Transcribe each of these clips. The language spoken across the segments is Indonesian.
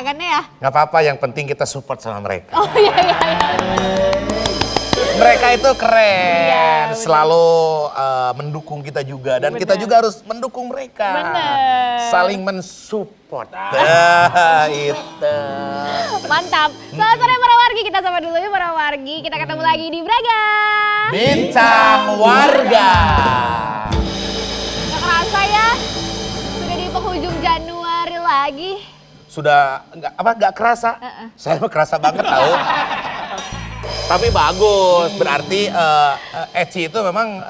undangannya ya. Nggak apa-apa, yang penting kita support sama mereka. Oh iya. Mereka itu keren, Iya, selalu mendukung kita juga. Dan kita juga harus mendukung mereka. Bener. Saling mensupport. Itu. Mantap. Selamat sore para wargi, kita sapa dulu yuk para wargi. Kita ketemu lagi di Braga. Bincang Warga. Gak kerasa ya, sudah di penghujung Januari lagi. Sudah nggak kerasa? Saya mah kerasa banget tahu. Tapi bagus, berarti Eci itu memang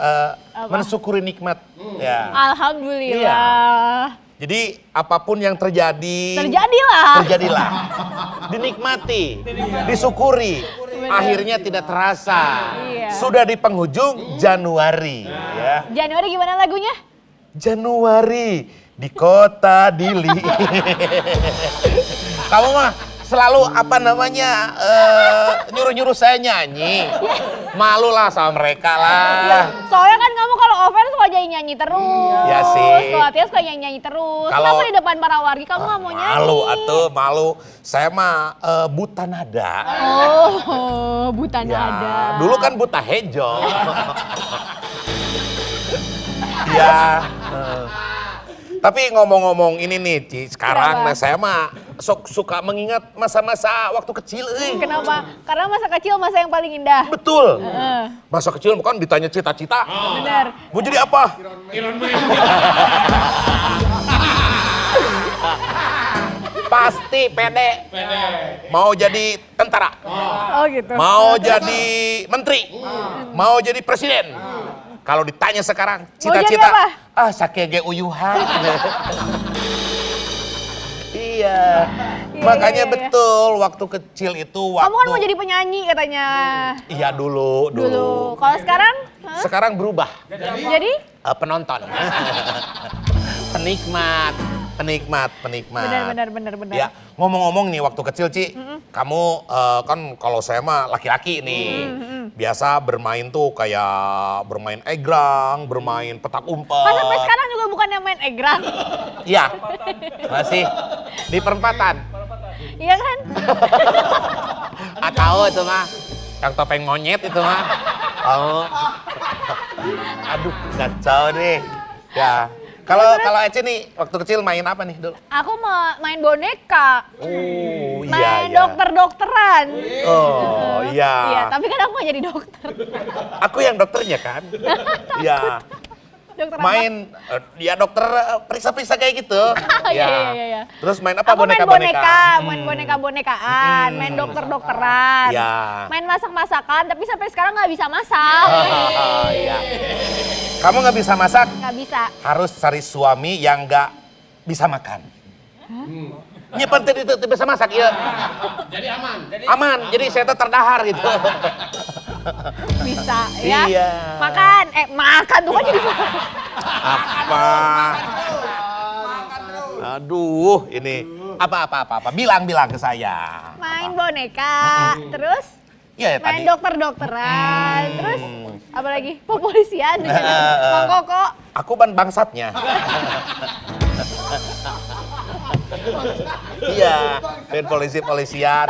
mensyukuri nikmat. Ya. Alhamdulillah. Jadi apapun yang terjadi, Terjadilah. Dinikmati, disyukuri, akhirnya tidak terasa. Iya. Sudah di penghujung Januari. Ya. Januari gimana lagunya? Januari di kota Dili. Kamu mah selalu nyuruh-nyuruh saya nyanyi. Malu lah sama mereka lah. Soalnya kan kamu kalau offense suka nyanyi terus. Ya sih. Kalau latihan suka nyanyi terus. Kalau- Kenapa di depan para wargi kamu nggak mau nyanyi? Malu. Saya mah buta nada. Oh, buta nada. Dulu kan buta hejo. Ya. Tapi ngomong-ngomong ini nih, Ci, sekarang Kenapa? nah saya mah suka mengingat masa-masa waktu kecil. Kenapa? Karena masa kecil masa yang paling indah. Betul. Masa kecil bukan ditanya cita-cita. Bener. Mau jadi apa? Pasti pede. Mau jadi tentara. Oh gitu. Mau jadi menteri. Mau jadi presiden. Kalau ditanya sekarang, Mau jadi cita-cita, apa? sakege uyuhan. Iya. Makanya iya. betul, waktu kecil itu waktu... Kamu kan mau jadi penyanyi katanya. Iya dulu. Kalau sekarang? Hah? Sekarang berubah. Jadi? Penonton. Penikmat. Benar. Ya, ngomong-ngomong nih waktu kecil, Ci, kamu kan kalau saya mah laki-laki nih. Biasa bermain tuh kayak bermain egrang, bermain petak umpet. Kan sampai sekarang juga bukannya main egrang. Iya, masih di perempatan. Iya kan? Tahu itu mah, yang topeng monyet itu mah. Tahu. Aduh, kacau deh. Ya. Kalau Eci nih waktu kecil main apa nih dulu? Aku mau main boneka. Oh, Main dokter-dokteran. Oh, iya. Iya, tapi kan aku gak jadi dokter. Aku yang dokternya kan. Iya. Dokter Main ya dokter periksa-periksa kayak gitu. Iya. Terus main apa? Aku main Boneka-boneka. main boneka-bonekaan, main dokter-dokteran, Iya. main masak-masakan, tapi sampai sekarang nggak bisa masak. Iya. Kamu nggak bisa masak? Nggak bisa. Harus cari suami yang nggak bisa makan. Nyimpen tidak bisa masak ya. Jadi aman. Aman. Jadi saya tuh terdahar gitu. Bisa ya. Iya. Makan tuh kan jadi Apa? Aduh, ini apa? Bilang ke saya. main boneka, terus Iya ya main tadi. dokter-dokteran, terus apa lagi? Kepolisian di sana. Bang Koko. Aku bangsatnya. Iya, main polisian.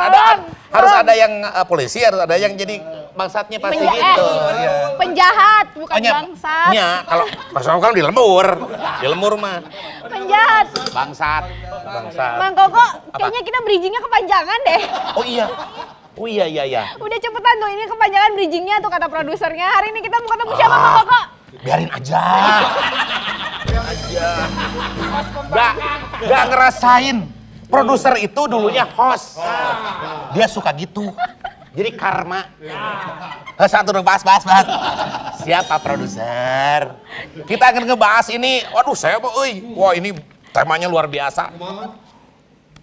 Harus ada yang polisi, harus ada yang jadi bangsatnya pasti gitu. Iya. Penjahat, bukan Nya, bangsat. kalau pas kan di lembur mah. Penjahat. Bangsat. Bang Koko, kayaknya kita bridgingnya kepanjangan deh. Oh iya. Udah cepetan tuh, ini kepanjangan bridgingnya tuh kata produsernya. Hari ini kita mau ketemu siapa Bang Koko? Biarin aja. Gak ngerasain. Produser itu dulunya host. Dia suka gitu. Jadi karma. Satu dong, bahas. Siapa produser? Kita akan ngebahas ini. Waduh, saya mau, wah ini temanya luar biasa.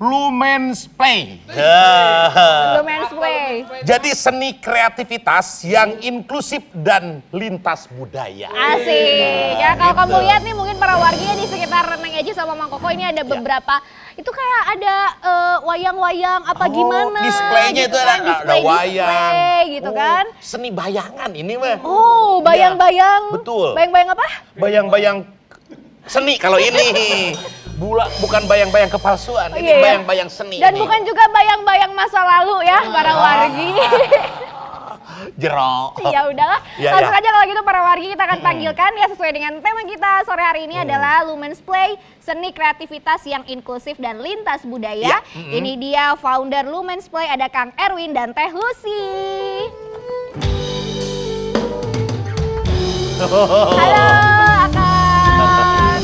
Lumens Play. Lumen's Play. Jadi seni kreativitas yang inklusif dan lintas budaya. Asik. Ya kalau kamu lihat nih mungkin para warga di sekitar Neng Eci sama Mang Koko ini ada beberapa. Itu kayak ada wayang-wayang apa gimana. Displaynya gitu itu kan, ada wayang. display gitu kan. Seni bayangan ini mah. Oh, bayang-bayang. Betul. Bayang-bayang apa? Bayang-bayang seni kalau ini. bukan bayang-bayang kepalsuan, ini Iya, iya. bayang-bayang seni. Dan nih. bukan juga bayang-bayang masa lalu ya para wargi. Jero. Ya udahlah, Ya, langsung ya. aja kalau gitu para wargi kita akan panggilkan ya sesuai dengan tema kita sore hari ini adalah Lumens Play, seni kreativitas yang inklusif dan lintas budaya. Ya, Ini dia founder Lumens Play, ada Kang Erwin dan Teh Lucy. Halo Akang.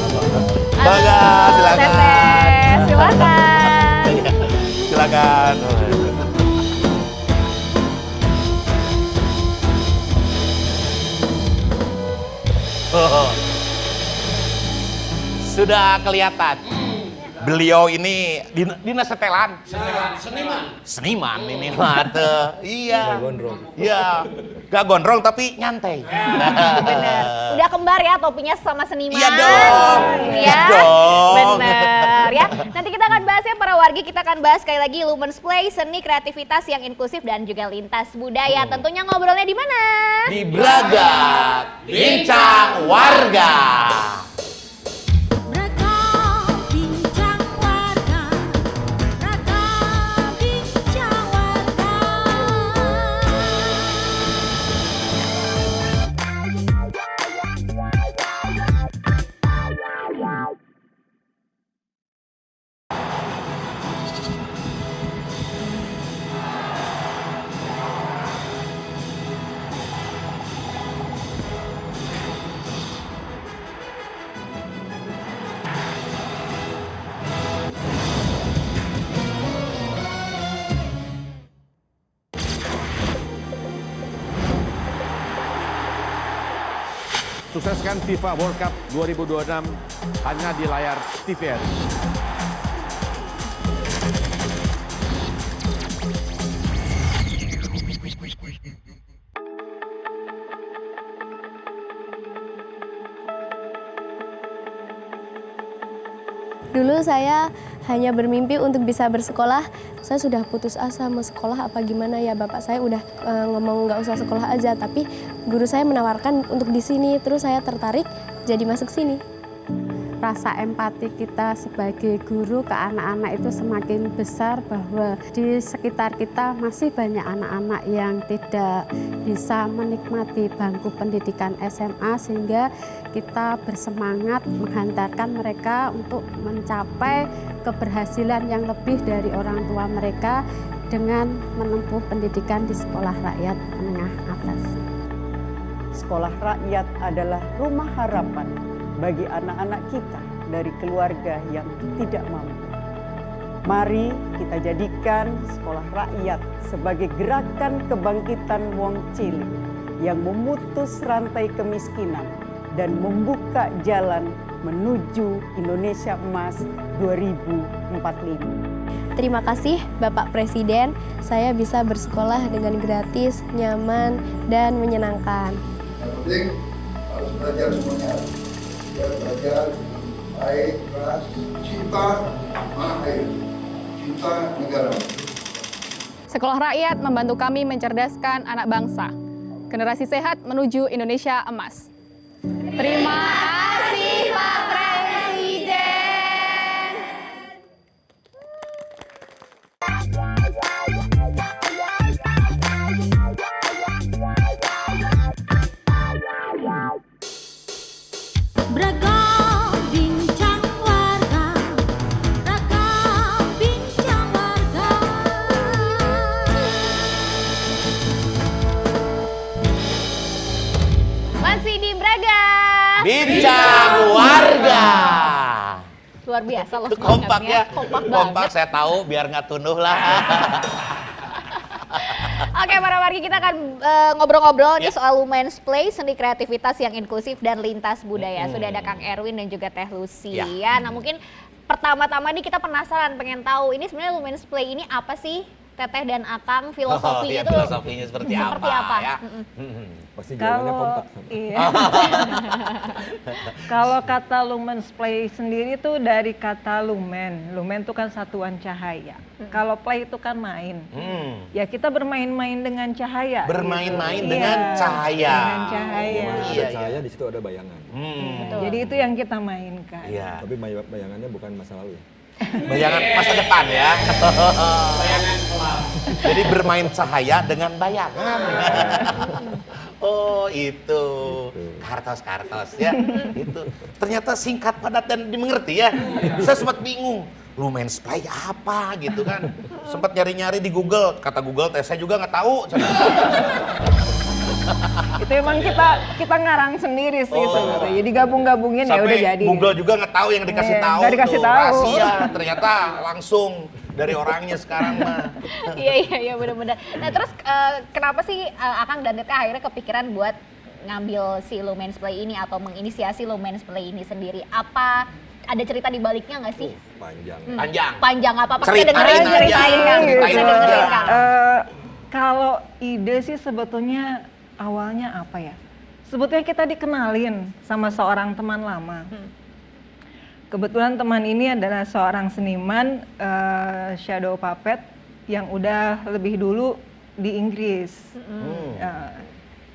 Baga, silakan. Teteh, silakan. Silakan. Sudah kelihatan. Beliau ini dinas setelan. Seniman ini mah teh. Iya. Gak gondrong. Iya. Gak gondrong tapi nyantai. Bener. Udah kembar ya topinya sama seniman. Iya dong. Ya. Iya dong. Bener ya. Nanti kita akan bahas ya para wargi, kita akan bahas sekali lagi Lumens Play, seni kreativitas yang inklusif dan juga lintas budaya. Tentunya ngobrolnya di mana? Di Braga, Bincang Warga. Braga Bincang Warga, Braga Bincang Warga. Sukseskan FIFA World Cup 2026 hanya di layar TVRI. Dulu saya hanya bermimpi untuk bisa bersekolah. Saya sudah putus asa mau sekolah apa gimana ya, bapak saya udah ngomong nggak usah sekolah aja, tapi guru saya menawarkan untuk di sini, terus saya tertarik jadi masuk sini. Rasa empati kita sebagai guru ke anak-anak itu semakin besar, bahwa di sekitar kita masih banyak anak-anak yang tidak bisa menikmati bangku pendidikan SMA, sehingga kita bersemangat menghantarkan mereka untuk mencapai keberhasilan yang lebih dari orang tua mereka dengan menempuh pendidikan di sekolah rakyat menengah atas. Sekolah rakyat adalah rumah harapan bagi anak-anak kita dari keluarga yang tidak mampu. Mari kita jadikan sekolah rakyat sebagai gerakan kebangkitan wong cilik yang memutus rantai kemiskinan dan membuka jalan menuju Indonesia Emas 2045. Terima kasih Bapak Presiden, saya bisa bersekolah dengan gratis, nyaman, dan menyenangkan. Yang penting harus belajar semuanya. Belajar baik, keras, cinta tanah air, cinta negara. Sekolah rakyat membantu kami mencerdaskan anak bangsa. Generasi sehat menuju Indonesia Emas. Terima kasih Pak Presiden. Braga Bincang Warga, Braga Bincang Warga. Masih di Braga. Bincang Warga. Luar biasa loh Itu kompak ya. Kompak Kompak banget. saya tahu biar nggak tunduh lah. Oke para wargi, kita akan ngobrol-ngobrol nih Ya. soal Lumens Play, seni kreativitas yang inklusif dan lintas budaya. Sudah ada Kang Erwin dan juga Teh Lucy Ya. ya. Nah mungkin pertama-tama nih kita penasaran, pengen tahu ini sebenarnya Lumens Play ini apa sih? Teteh dan Akang, filosofinya ya, tuh filosofinya seperti apa, ya. Mm-mm. Pasti jawabannya kompak. Iya. Kalau kata lumens play sendiri tuh dari kata lumen. Lumen itu kan satuan cahaya. Kalau play itu kan main. Ya kita bermain-main dengan cahaya. Bermain-main gitu. dengan Iya, cahaya. Dengan cahaya. Ada cahaya, di situ ada bayangan. Jadi itu yang kita mainkan. Iya. Tapi bayangannya bukan masa lalu ya. Bayangan masa depan ya. Jadi bermain cahaya dengan bayangan. Oh itu kartos ya. Itu ternyata singkat, padat dan dimengerti ya. Saya sempat bingung. Lumens play apa gitu kan. Sempat nyari-nyari di Google. Kata Google, saya juga nggak tahu. Itu emang kita ngarang sendiri sih sebenarnya. Jadi gabung-gabungin ya udah jadi. Google juga nggak tahu yang dikasih tahu. Nggak dikasih tuh. tahu. Rahasia. Ternyata langsung dari orangnya sekarang mah. Iya benar-benar. Nah terus kenapa sih Akang dan Teteh akhirnya kepikiran buat ngambil si Lumens Play ini atau menginisiasi Lumens Play ini sendiri? Apa ada cerita di baliknya nggak sih? Panjang. Panjang apa? Ceritain Kang. aja. Kalau ide sih sebetulnya awalnya apa ya? Sebetulnya kita dikenalin sama seorang teman lama. Kebetulan teman ini adalah seorang seniman shadow puppet yang udah lebih dulu di Inggris.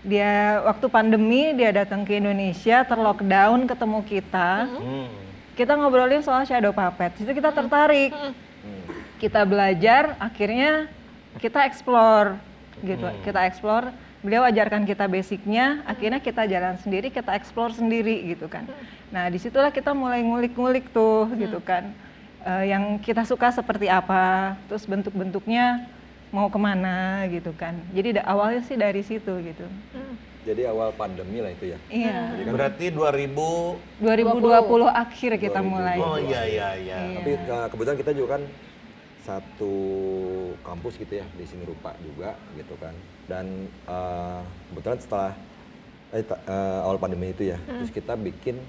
Dia waktu pandemi dia datang ke Indonesia, terlockdown, ketemu kita. Kita ngobrolin soal shadow puppet. Situ kita tertarik. Kita belajar, akhirnya kita explore gitu. Kita explore. Beliau ajarkan kita basicnya, akhirnya kita jalan sendiri, kita explore sendiri gitu kan. Nah disitulah kita mulai ngulik-ngulik tuh gitu kan. Yang kita suka seperti apa, terus bentuk-bentuknya mau kemana gitu kan. Jadi awalnya sih dari situ gitu. Jadi awal pandemi lah itu ya? Iya. Berarti 2020 akhir kita mulai. Oh iya. Tapi kebetulan kita juga kan satu kampus gitu ya, di Seni Rupa juga gitu kan. Dan kebetulan setelah awal pandemi itu ya, terus kita bikin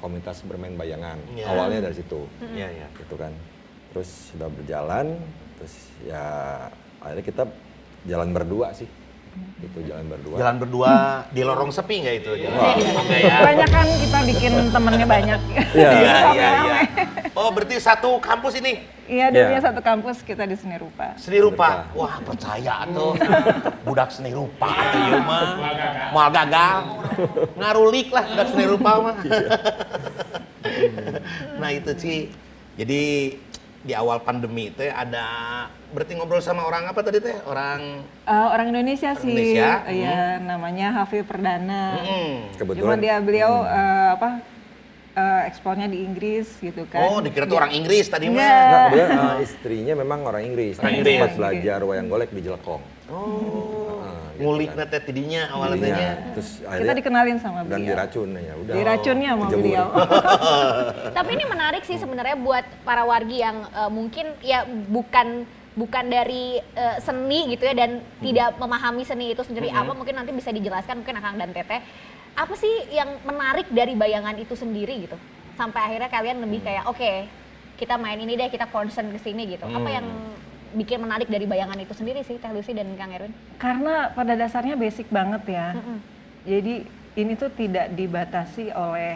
komunitas bermain bayangan. Awalnya dari situ. Gitu kan. Terus sudah berjalan, terus ya akhirnya kita jalan berdua sih. Itu jalan berdua. Jalan berdua di lorong sepi nggak itu? Banyak kan kita bikin temennya banyak. Iya. Oh berarti satu kampus ini? Iya, dulunya satu kampus kita di Seni Rupa. Seni Rupa? Wah percaya tuh. Budak Seni Rupa tuh ya mah. Mal gagal. Ngarulik lah budak Seni Rupa mah. Nah itu sih. Jadi di awal pandemi itu ada berarti ngobrol sama orang apa tadi teh? Orang Indonesia sih. Indonesia. Iya, namanya Hafi Perdana. Kebetulan Cuma beliau eksplornya di Inggris gitu kan. Oh, dikira tuh orang Inggris tadi mah. Enggak, kebetulan istrinya memang orang Inggris. Orang Inggris. Sempat belajar wayang golek di Jelekong. Ngulik nete tidinya awalnya. Terus Kita akhirnya dickenalin sama beliau. dan diracun ya udah. Diracunnya sama dijemur. beliau. Tapi ini menarik sih sebenarnya buat para wargi yang mungkin ya bukan dari seni gitu ya dan tidak memahami seni itu sendiri apa, mungkin nanti bisa dijelaskan mungkin Akang dan Teteh. Apa sih yang menarik dari bayangan itu sendiri gitu? Sampai akhirnya kalian lebih kayak oke, kita main ini deh, kita concern ke sini gitu. Apa yang bikin menarik dari bayangan itu sendiri sih Teh Lucy dan Kang Erwin? Karena pada dasarnya basic banget ya. Jadi ini tuh tidak dibatasi oleh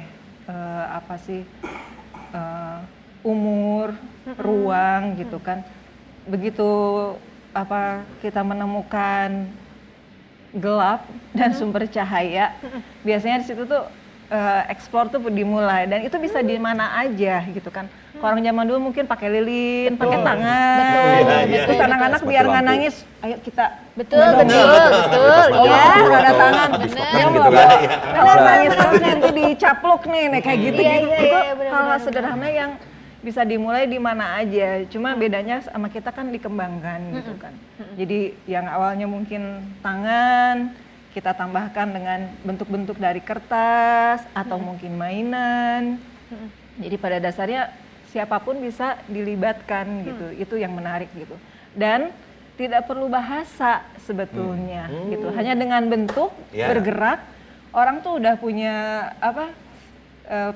umur, ruang gitu kan. Begitu kita menemukan gelap dan sumber cahaya, biasanya di situ tuh explore tuh dimulai dan itu bisa di mana aja gitu kan. Kalau orang zaman dulu mungkin pakai lilin, pakai tangan, terus anak-anak biar nggak nangis, ayo kita betul. Iya, ada tangan. Gitu kan. Kalau nangis terus nanti dicaplok nih kayak gitu. Itu hal sederhana yang bisa dimulai di mana aja, cuma bedanya sama kita kan dikembangkan gitu kan. Jadi yang awalnya mungkin tangan, kita tambahkan dengan bentuk-bentuk dari kertas atau mungkin mainan. Jadi pada dasarnya siapapun bisa dilibatkan gitu, itu yang menarik gitu. Dan tidak perlu bahasa sebetulnya gitu, hanya dengan bentuk bergerak, orang tuh udah punya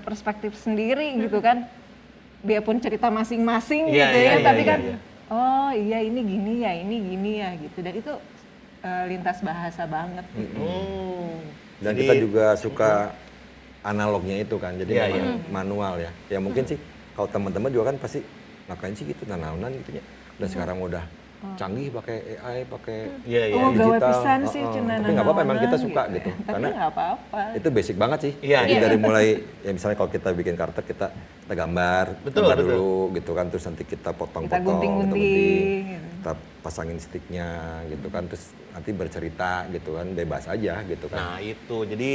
perspektif sendiri gitu kan. Biarpun cerita masing-masing gitu ya, tapi kan oh iya ini gini ya gitu, dan itu lintas bahasa banget. Dan Jadi- kita juga suka analognya itu kan, jadi Iya, memang manual ya. Ya mungkin sih kalau teman-teman juga kan pasti ngapain sih gitu nanaunan gitu ya. Dan sekarang udah canggih pakai AI, pakai Iya, iya. Oh, gawe digital. pisan sih cenah Tapi nggak apa-apa, emang kita nanaunan suka gitu gitu. ya. Tapi Karena nggak apa-apa. itu basic banget sih. Iya, Jadi iya. dari mulai ya misalnya kalau kita bikin karakter kita gambar, Betul, gambar betul. dulu gitu kan, terus nanti kita potong-potong, Kita gunting-gunting, gitu. kita pasangin sticknya gitu kan, terus nanti bercerita gitu kan, bebas aja gitu kan. Nah itu, jadi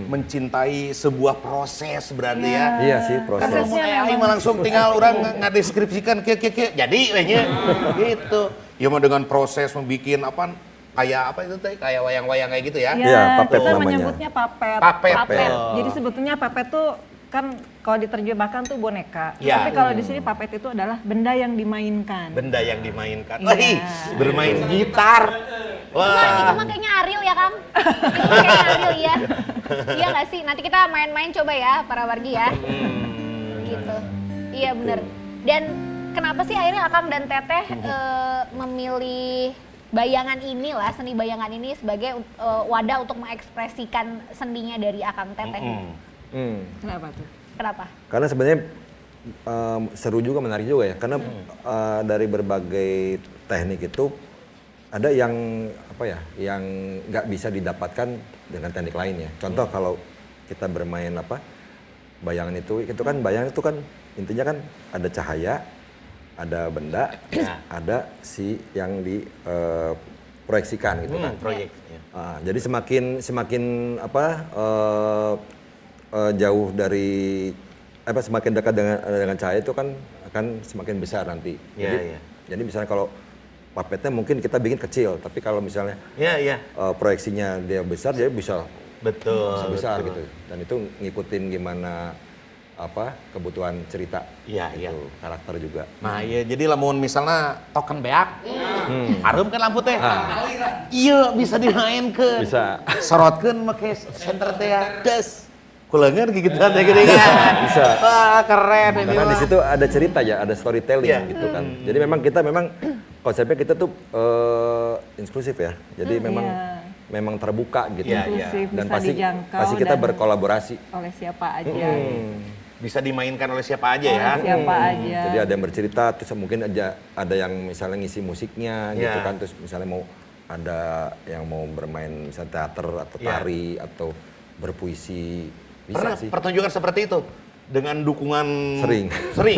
mencintai sebuah proses berarti ya. Iya sih Kan proses. kalau mau AI mah langsung tinggal orang ngadeskripsikan ke jadi kayaknya gitu. Ya mau dengan proses membikin apa kayak apa itu teh kayak wayang-wayang kayak gitu ya. Iya, papet kita namanya. menyebutnya papet. Papet. Jadi sebetulnya papet tuh kan kalau diterjemahkan tuh boneka. Iya. Tapi kalau di sini papet itu adalah benda yang dimainkan. Benda yang dimainkan. Iya. Wih, bermain gitar. Itu Wah. mah kayaknya Ariel ya Kang. Itu mah kayaknya Ariel ya. Iya nggak sih? Nanti kita main-main coba ya para wargi ya. Gitu. Iya bener. Dan kenapa sih akhirnya Akang dan Teteh memilih bayangan ini lah, seni bayangan ini sebagai wadah untuk mengekspresikan seninya dari Akang Teteh? Kenapa tuh? Kenapa? Karena sebenarnya seru juga, menarik juga ya. Karena dari berbagai teknik itu ada yang apa ya, yang nggak bisa didapatkan dengan teknik lainnya. Contoh kalau kita bermain apa, bayangan itu kan bayangan itu kan intinya kan ada cahaya, ada benda, ada si yang diproyeksikan gitu kan. Proyek. Jadi semakin apa jauh dari apa semakin dekat dengan cahaya itu kan akan semakin besar nanti. Iya, iya. Jadi misalnya kalau papetnya mungkin kita bikin kecil, tapi kalau misalnya Iya, iya. proyeksinya dia besar, dia bisa Betul. besar betul. gitu. Dan itu ngikutin gimana apa kebutuhan cerita. Iya, iya. Gitu, karakter juga. Nah iya, jadi lamun misalnya token beak, harum kan lampu teh. Iya bisa dimainkan. Bisa. Sorotkeun make senter teh ya. Des. Kulengan gitu teh gede kan. Bisa. Wah, keren ini. Karena di mah. situ ada cerita ya, ada storytelling Iya. gitu kan. Jadi memang kita konsepnya kita tuh inklusif ya. Jadi memang terbuka gitu. Iya, iya. Inklusif, Dan bisa pasti dijangkau kita dan berkolaborasi. oleh siapa aja. Bisa dimainkan oleh siapa aja ya. Oleh siapa aja. Jadi ada yang bercerita, terus mungkin ada yang misalnya ngisi musiknya gitu Iya. kan, terus misalnya mau ada yang mau bermain misalnya teater atau Iya. tari atau berpuisi, bisa Pernah sih. pertunjukan seperti itu dengan dukungan Sering. Sering.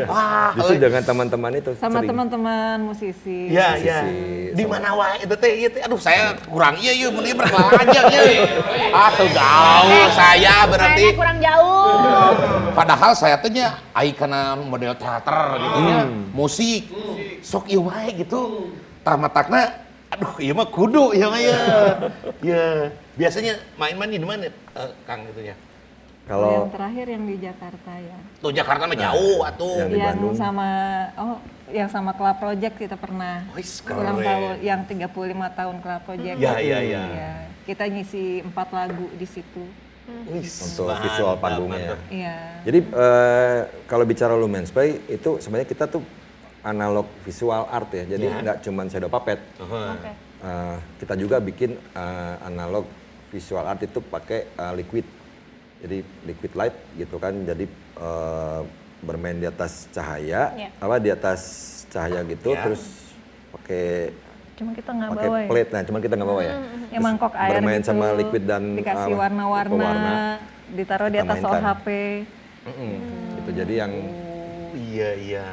Wah, Justru kalau- dengan teman-teman itu Sama sering. teman-teman musisi. Iya, iya. Musisi, Di sama- mana wae itu teh ieu teh. Aduh, saya kurang iya yeuh mun ieu berkenalan aja ieu. Atuh gaul saya berarti. Kayaknya kurang jauh. Padahal saya teh nya ai kana model teater gitu nya, musik. Sok ieu wae gitu. Tah-matakna aduh ieu mah kudu ieu mah ya. Ya, biasanya main-main di mana Kang gitu ya? Kalau Yang terakhir yang di Jakarta ya. Tuh Jakarta mah jauh atuh. Yang di Bandung. Yang sama Club Project kita pernah Wis, ulang keren. tahun yang 35 tahun Club Project. Ya, ya, ya. Iya. Kita ngisi 4 lagu di situ. untuk visual panggungnya ya. Iya. Jadi kalau bicara Lumens Play itu sebenarnya kita tuh analog visual art ya. Jadi Ya. nggak cuma shadow puppet. Kita juga bikin analog visual art itu pakai liquid. Jadi liquid light gitu kan. Jadi bermain di atas cahaya, Ya. di atas cahaya gitu, Ya. terus pakai Cuma kita nggak pakai bawa ya. plate. Nah, cuman kita nggak bawa ya. Yang Terus mangkok air bermain gitu, sama liquid dan dikasih pewarna. warna-warna, ditaruh di Kita atas soal mainkan. HP. Gitu. Jadi yang Iya, iya.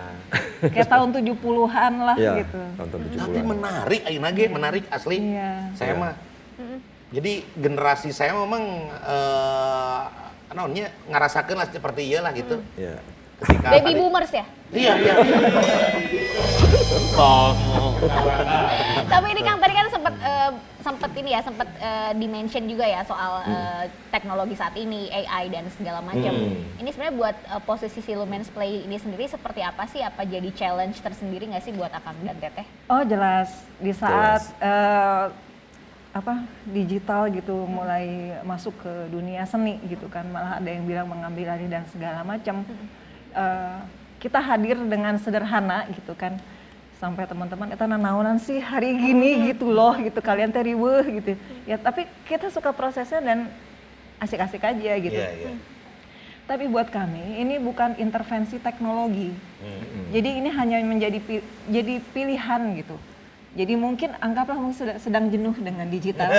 Kayak tahun 70-an lah ya, gitu. tahun Tapi 70-an. menarik ayeuna ge, menarik asli. Iya. Saya mah. Jadi generasi saya memang naonnya ngarasakeun lah seperti ieu lah gitu. Iya. Ketika Baby tadi- boomers ya? Iya, iya. Ngomong. Tapi ini Kang tadi kan sempat ini ya, sempat dimention juga ya soal teknologi saat ini, AI dan segala macam. Ini sebenarnya buat posisi si Lumens Play ini sendiri seperti apa sih? Apa jadi challenge tersendiri nggak sih buat Akang dan Teteh? Oh jelas, di saat digital gitu mulai masuk ke dunia seni gitu kan, malah ada yang bilang mengambil alih dan segala macam. Kita hadir dengan sederhana gitu kan, sampai teman-teman eta nanaonan sih hari gini gitu loh gitu kalian teh riweuh gitu ya, tapi kita suka prosesnya dan asik-asik aja gitu. Tapi buat kami ini bukan intervensi teknologi, jadi ini hanya jadi pilihan gitu. Jadi mungkin anggaplah sedang jenuh dengan digital,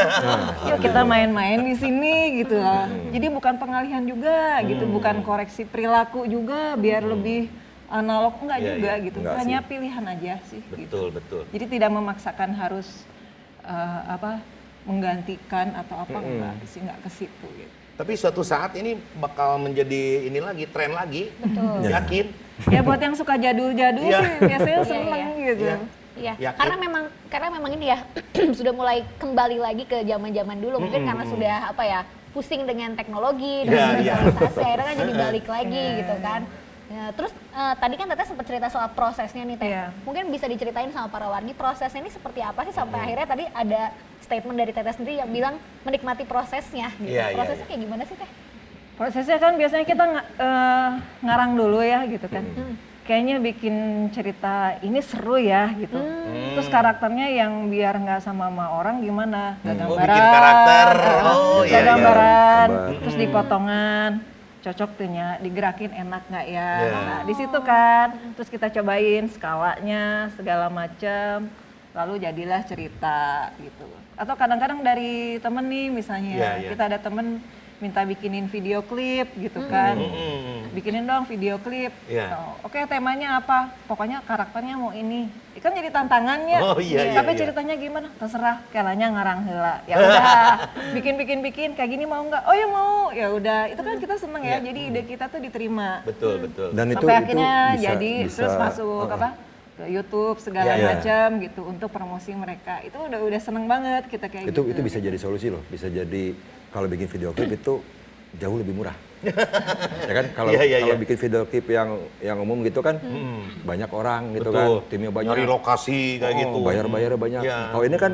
yuk kita main-main di sini gitu lah. Jadi bukan pengalihan juga gitu, bukan koreksi perilaku juga biar lebih analog, enggak juga gitu. Enggak Hanya sih. pilihan aja sih. Betul, gitu. betul. Jadi tidak memaksakan harus menggantikan atau apa enggak sih, enggak ke situ gitu. Tapi suatu saat ini bakal menjadi ini lagi, tren lagi. Betul. Yakin? Ya buat yang suka jadul-jadul sih biasanya seneng gitu. Iya, Yakin? karena memang ini ya sudah mulai kembali lagi ke zaman-zaman dulu, mungkin karena sudah apa ya, pusing dengan teknologi, dengan digitalisasi, akhirnya kan jadi balik lagi gitu kan. Ya, terus tadi kan Teteh sempat cerita soal prosesnya nih Teh. Mungkin bisa diceritain sama para wargi prosesnya ini seperti apa sih sampai akhirnya tadi ada statement dari Teteh sendiri yang bilang menikmati prosesnya gitu. Prosesnya kayak gimana sih Teh? Prosesnya kan biasanya kita ngarang dulu ya gitu kan. Kayaknya bikin cerita ini seru ya gitu. Terus karakternya yang biar nggak sama orang gimana? Gak gambaran. bikin karakter. Gak gambaran. Terus dipotongan. Cocok tuh nya, digerakin enak nggak ya? Nah di situ kan. Terus kita cobain skalanya segala macam. Lalu jadilah cerita gitu. Atau kadang-kadang dari temen nih misalnya kita ada temen minta bikinin video klip gitu kan, bikinin dong video klip. Oke, temanya apa? Pokoknya karakternya mau ini. Kan jadi tantangannya. Tapi ceritanya gimana? Terserah, kelanya ngarang heula. Ya udah, bikin kayak gini mau nggak? Oh ya mau. Ya udah, itu kan kita seneng ya. Jadi ide kita tuh diterima. Betul. Dan sampai itu akhirnya bisa, jadi terus masuk ke YouTube segala macam gitu untuk promosi mereka. Itu udah seneng banget kita kayak gitu. Itu bisa jadi solusi loh, bisa jadi kalau bikin video klip itu jauh lebih murah. Ya kan kalau bikin video klip yang umum gitu kan banyak orang gitu kan, timnya banyak. Nyari lokasi kayak gitu. Bayar-bayarnya banyak. Kalau ini kan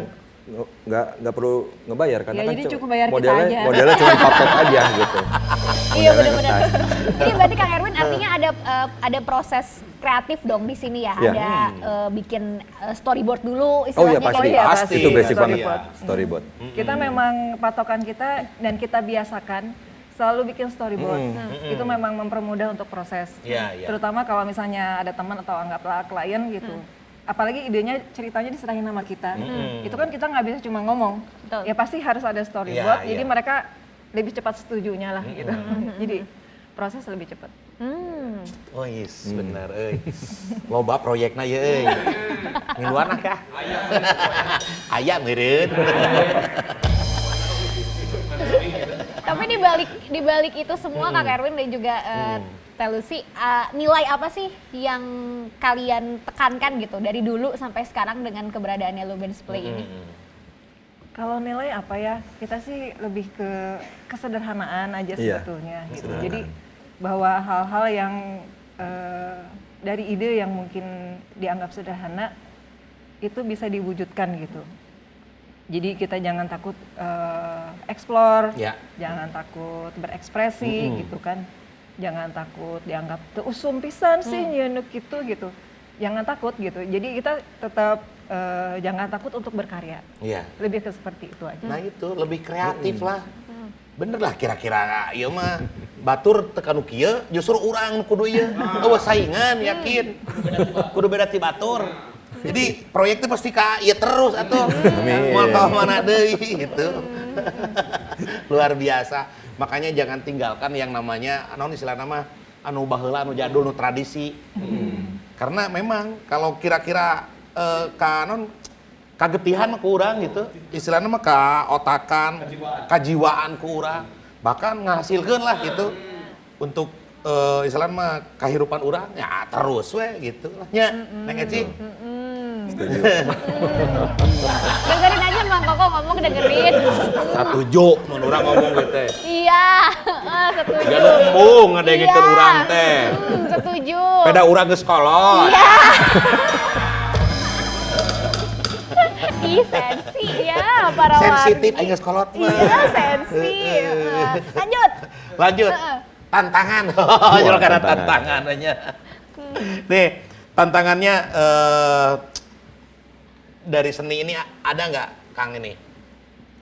nggak perlu ngebayar karena kan jadi cukup bayar kita aja. modelnya cuma paket aja gitu. Iya benar-benar. Ini berarti Kang Erwin artinya ada proses kreatif dong di sini ya. Ada bikin storyboard dulu istilahnya. Pasti. Itu basic banget storyboard. Kita memang patokan kita dan kita biasakan selalu bikin storyboard. Itu memang mempermudah untuk proses. Terutama kalau misalnya ada teman atau anggaplah klien gitu. Apalagi idenya ceritanya diserahin sama kita. Itu kan kita nggak bisa cuma ngomong. Ya pasti harus ada storyboard. Jadi mereka lebih cepat setujunya lah gitu. Jadi proses lebih cepat. Oh yes, bener loba proyekna ya ngiluan kah? Aya meureun. Tapi di balik itu semua Kak Erwin dan juga Teh Lucy, nilai apa sih yang kalian tekankan gitu dari dulu sampai sekarang dengan keberadaannya Lubens Play ini? Kalau nilai apa ya, kita sih lebih ke kesederhanaan aja sebetulnya gitu. Jadi bahwa hal-hal yang dari ide yang mungkin dianggap sederhana itu bisa diwujudkan gitu. Jadi kita jangan takut explore, jangan takut berekspresi gitu kan. Jangan takut dianggap usum pisan sih nyeuneuh gitu. Jangan takut gitu. Jadi kita tetap jangan takut untuk berkarya. Lebih ke seperti itu aja. Nah itu lebih kreatif lah. Bener lah kira-kira ieu mah batur tekan kieu justru urang kudu ieu. Eueuh saingan yakin. Kudu beda ti batur. Jadi proyeknya pasti ka ieu terus atuh. Moal ka mana deui gitu. Luar biasa. Makanya jangan tinggalkan yang namanya naon istilah nama anu baheula anu jadul anu tradisi. Karena memang kalau kira-kira kanon kagetihan mah ku urang gitu. Istilahnya mah kaotakan, kajiwaan ku urang. Bahkan ngahasilkeun lah gitu untuk istilahnya mah kahirupan urang ya terus we gitu lah nya. Neng Eci. Dengerin aja Bang Koko ngomong, dengerin. Setuju mun urang ngomong gitu. Iya, setuju. Jangan embung ngadengikeun urang teh. Setuju. Beda urang geus kolot. Iya. Ih, sensi ya para wargi. Sensitif aing geus kolot mah. Iya, sensi. Lanjut. Tantangan. Jual karena tantangan aja. Nih, tantangannya dari seni ini ada nggak Kang ini?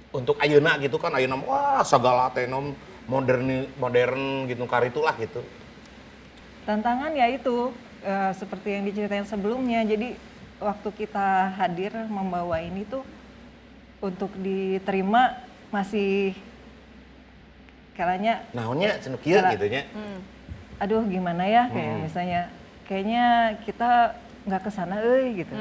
Untuk ayeuna gitu kan, ayeuna wah segala tenom modern gitu, karitulah gitu. Tantangan ya itu seperti yang diceritain sebelumnya. Jadi waktu kita hadir membawa ini tuh untuk diterima masih kayaknya Naonnya cenah kieu gitu nya. Aduh gimana ya, kayak misalnya kayaknya kita nggak kesana gitu.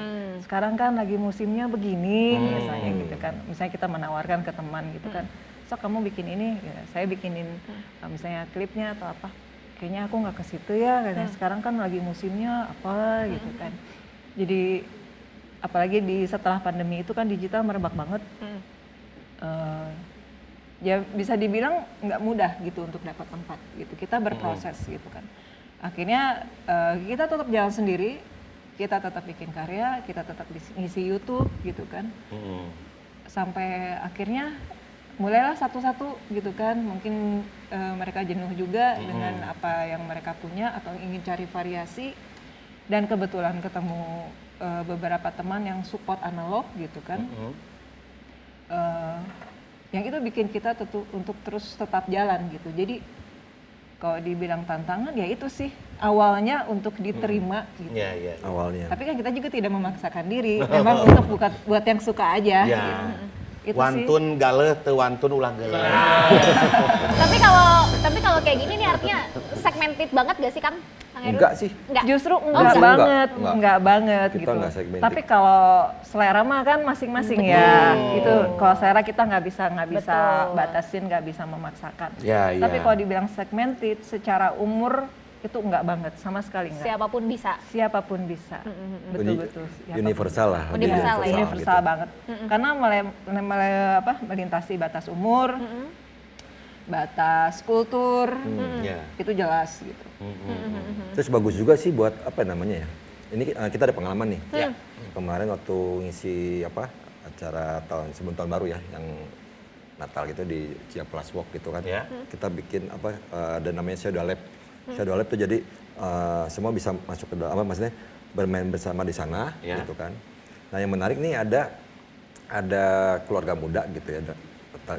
Sekarang kan lagi musimnya begini misalnya gitu kan. Misalnya kita menawarkan ke teman gitu kan. So kamu bikin ini, ya, saya bikinin misalnya klipnya atau apa. Kayaknya aku nggak ke situ ya, karena sekarang kan lagi musimnya apa gitu kan. Jadi apalagi setelah pandemi itu kan digital merebak banget. Ya bisa dibilang nggak mudah gitu untuk dapat tempat gitu. Kita berproses gitu kan. Akhirnya kita tetap jalan sendiri, kita tetap bikin karya, kita tetap ngisi YouTube gitu kan. Sampai akhirnya mulailah satu-satu gitu kan. Mungkin mereka jenuh juga dengan apa yang mereka punya atau ingin cari variasi. Dan kebetulan ketemu beberapa teman yang support analog gitu kan. Yang itu bikin kita untuk terus tetap jalan gitu. Jadi kalau dibilang tantangan ya itu sih awalnya untuk diterima gitu. Awalnya. Tapi kan kita juga tidak memaksakan diri, memang untuk buat yang suka aja. Gitu. Itu wantun galeh teu wantun ulah galeh. Tapi kalau kayak gini nih artinya segmented banget gak sih Kang? Enggak sih. Justru enggak banget kita gitu. enggak segmented. Tapi kalau selera mah kan masing-masing ya. Itu kalau selera kita nggak bisa batasin, nggak bisa memaksakan. Tapi kalau dibilang segmented secara umur itu enggak banget, sama sekali enggak. Siapapun bisa. Betul-betul. Universal lah. Universal banget. Karena melintasi batas umur, batas kultur, itu jelas gitu. Terus bagus juga sih buat apa namanya ya? Ini kita ada pengalaman nih. Kemarin waktu ngisi acara sebelum tahun baru ya, yang Natal gitu di Ciamplas Walk gitu kan. Kita bikin ada namanya Shadow Lab. Shadow Lab itu jadi semua bisa masuk ke dalam, maksudnya bermain bersama di sana gitu kan. Nah yang menarik nih ada keluarga muda gitu ya,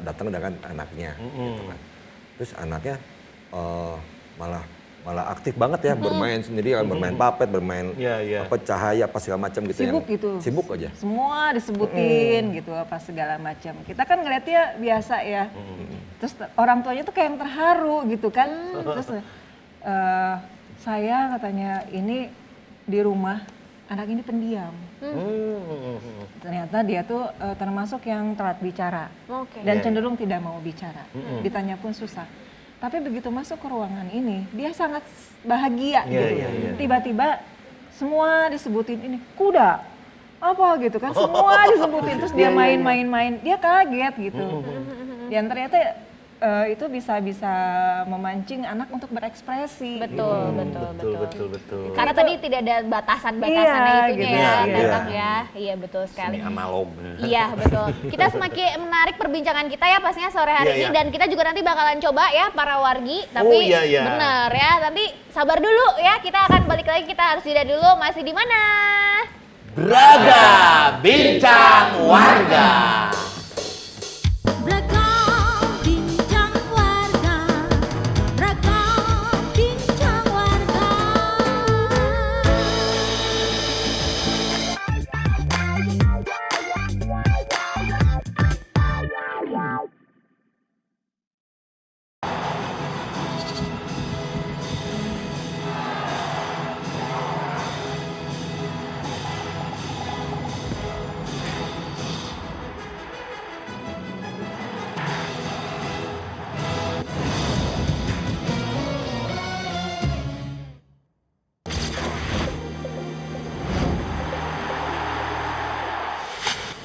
datang dengan anaknya gitu kan. Terus anaknya malah aktif banget ya, bermain sendiri kan, bermain puppet, bermain cahaya apa segala macam gitu. Sibuk gitu. Sibuk aja. Semua disebutin gitu apa segala macam. Kita kan ngeliatnya biasa ya. Terus orang tuanya tuh kayak yang terharu gitu kan. Terus saya katanya ini di rumah anak ini pendiam. Ternyata dia tuh termasuk yang telat bicara dan cenderung tidak mau bicara. Ditanya pun susah. Tapi begitu masuk ke ruangan ini, dia sangat bahagia gitu. Tiba-tiba semua disebutin ini kuda apa gitu kan, semua disebutin terus dia main-main, dia kaget gitu. Dan ternyata itu bisa memancing anak untuk berekspresi. Betul. Karena tadi tidak ada batasan-batasannya itunya ya. Iya betul sekali. Ini analog. Iya betul. Kita semakin menarik perbincangan kita ya pastinya sore hari ini dan kita juga nanti bakalan coba ya para wargi. Tapi bener ya, nanti sabar dulu ya. Kita akan balik lagi, kita harus jeda dulu. Masih di mana? Braga Bincang Warga.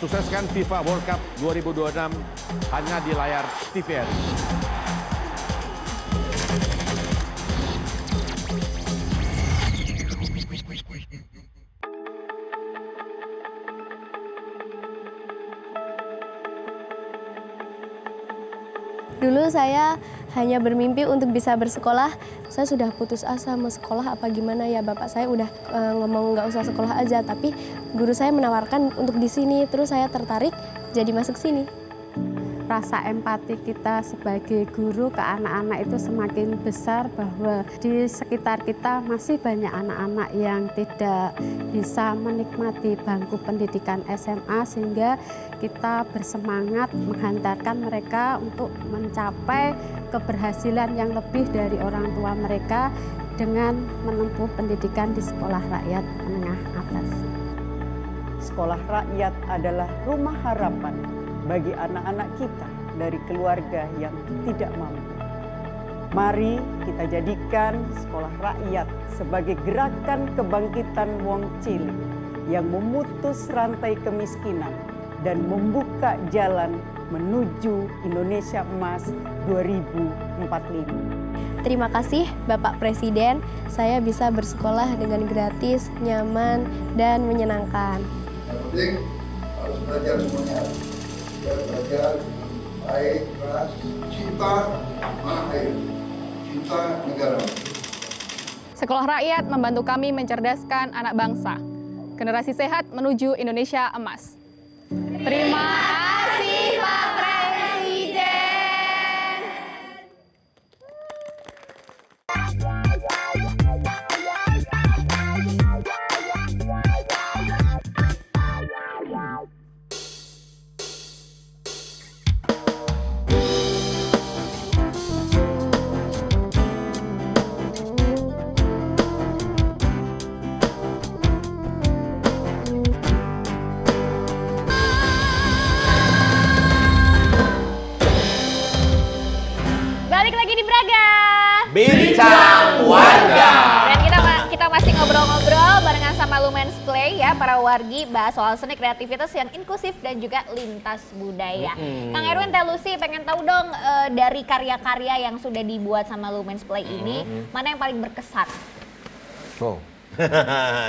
Sukseskan FIFA World Cup 2026 hanya di layar TVRI. Dulu saya hanya bermimpi untuk bisa bersekolah. Saya sudah putus asa mau sekolah apa gimana ya, bapak saya udah ngomong nggak usah sekolah aja, tapi guru saya menawarkan untuk di sini, terus saya tertarik jadi masuk sini. Rasa empati kita sebagai guru ke anak-anak itu semakin besar, bahwa di sekitar kita masih banyak anak-anak yang tidak bisa menikmati bangku pendidikan SMA, sehingga kita bersemangat menghantarkan mereka untuk mencapai keberhasilan yang lebih dari orang tua mereka dengan menempuh pendidikan di sekolah rakyat menengah atas. Sekolah rakyat adalah rumah harapan bagi anak-anak kita dari keluarga yang tidak mampu. Mari kita jadikan sekolah rakyat sebagai gerakan kebangkitan wong cilik yang memutus rantai kemiskinan dan membuka jalan menuju Indonesia Emas 2045. Terima kasih Bapak Presiden, saya bisa bersekolah dengan gratis, nyaman, dan menyenangkan. Yang penting harus belajar semuanya. Biar belajar baik, keras, cinta tanah air, cinta negara. Sekolah rakyat membantu kami mencerdaskan anak bangsa. Generasi sehat menuju Indonesia Emas. Terima kasih Pak Presiden. Balik lagi di Braga. Bincang Warga. Dan kita masih ngobrol-ngobrol barengan sama Lumens Play ya, para wargi, bahas soal seni kreativitas yang inklusif dan juga lintas budaya. Kang Erwin, Teh Lucy pengen tahu dong dari karya-karya yang sudah dibuat sama Lumens Play ini, mana yang paling berkesan? Oh,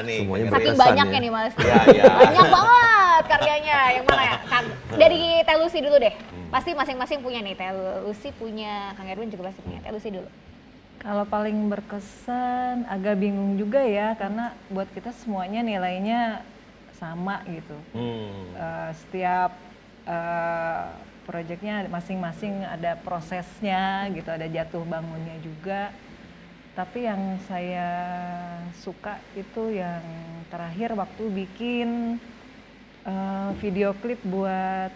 Nih, semuanya Saking berkesan banyaknya ya. nih Mas. Iya, iya. Banyak banget karyanya. Yang mana ya? Kang, dari Teh Lucy dulu deh. Pasti masing-masing punya nih. Teh Lucy punya, Kang Erwin juga pasti punya. Teh Lucy dulu. Kalau paling berkesan agak bingung juga ya, karena buat kita semuanya nilainya sama gitu. Setiap proyeknya masing-masing ada prosesnya gitu, ada jatuh bangunnya juga. Tapi yang saya suka itu yang terakhir waktu bikin video klip buat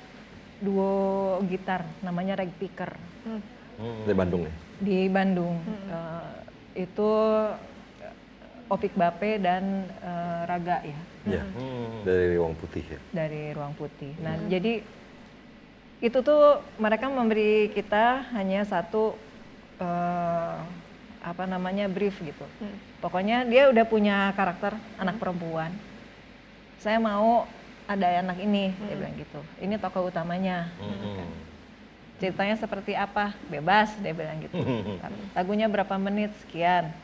duo gitar namanya Reg Picker. Dari Bandung ya? Di Bandung. Itu Opik Bape dan Raga ya. Iya, dari Ruang Putih ya? Dari Ruang Putih. Nah jadi itu tuh mereka memberi kita hanya satu brief gitu. Pokoknya dia udah punya karakter anak perempuan. Saya mau ada anak ini, dia bilang gitu. Ini tokoh utamanya. Ceritanya seperti apa? Bebas, dia bilang gitu. Lagunya berapa menit? Sekian.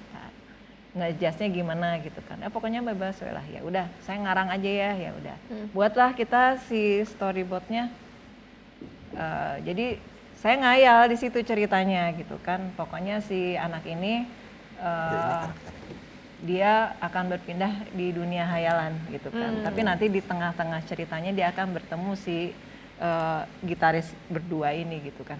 Ngejasnya gimana gitu kan. Pokoknya bebas lah. Ya udah, saya ngarang aja ya udah. Buatlah kita si storyboardnya. Jadi saya ngayal di situ ceritanya gitu kan. Pokoknya si anak ini dia akan berpindah di dunia hayalan gitu kan. Tapi nanti di tengah-tengah ceritanya dia akan bertemu si gitaris berdua ini gitu kan.